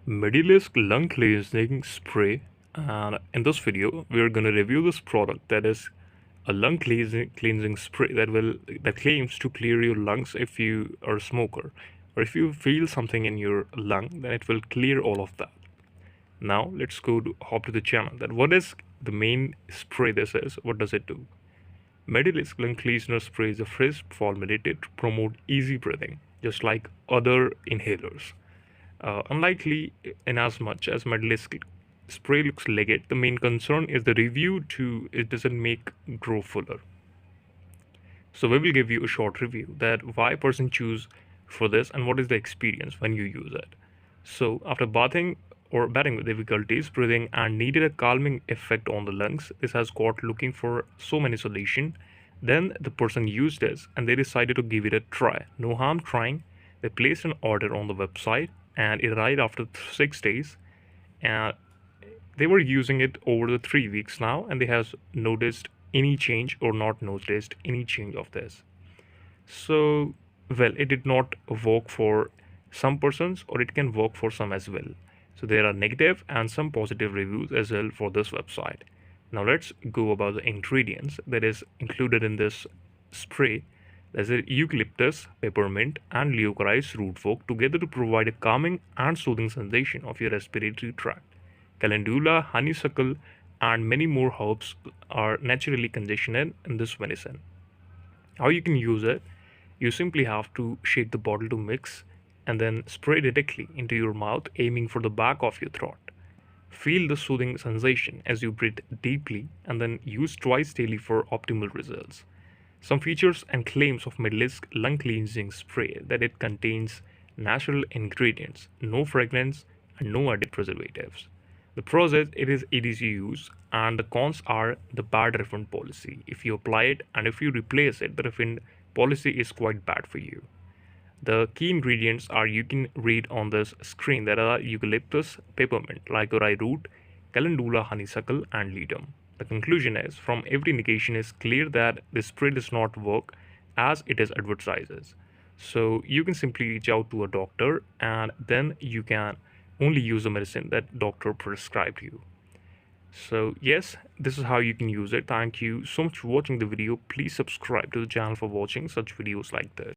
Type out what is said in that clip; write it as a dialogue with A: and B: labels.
A: Medilisk lung cleansing spray, and in this video we are going to review this product, that is a lung cleansing spray that claims to clear your lungs if you are a smoker, or if you feel something in your lung, then it will clear all of that. Now let's hop to the channel. That what is the main spray this is? What does it do? Medilisk lung cleaner spray is a phrase formulated to promote easy breathing, just like other inhalers. Unlikely in as much as Medilisk spray looks legit, the main concern is the review to it doesn't make grow fuller. So we will give you a short review that why person choose for this and what is the experience when you use it. So after bathing or battling with difficulties breathing and needed a calming effect on the lungs, this has got looking for so many solutions. Then the person used this and they decided to give it a try. No harm trying. They placed an order on the website and it arrived after 6 days. And they were using it over the 3 weeks now, and they has noticed any change or not noticed any change of this. So, well, it did not work for some persons, or it can work for some as well. So there are negative and some positive reviews as well for this website. Now let's go about the ingredients that is included in this spray. There's a eucalyptus, peppermint, and leucorice root work together to provide a calming and soothing sensation of your respiratory tract. Calendula, honeysuckle, and many more herbs are naturally conditioned in this medicine. How you can use it? You simply have to shake the bottle to mix and then spray directly into your mouth, aiming for the back of your throat. Feel the soothing sensation as you breathe deeply and then use twice daily for optimal results. Some features and claims of Medilisk lung cleansing spray that it contains natural ingredients, no fragrance, and no added preservatives. The pros is it is easy to use, and the cons are the bad refund policy. If you apply it and if you replace it, the refund policy is quite bad for you. The key ingredients are you can read on this screen that are eucalyptus, peppermint, lycori root, calendula, honeysuckle, and ledum. The conclusion is from every indication is clear that this spray does not work as it is advertises. So you can simply reach out to a doctor and then you can only use the medicine that doctor prescribed you. So yes, this is how you can use it. Thank you so much for watching the video. Please subscribe to the channel for watching such videos like this.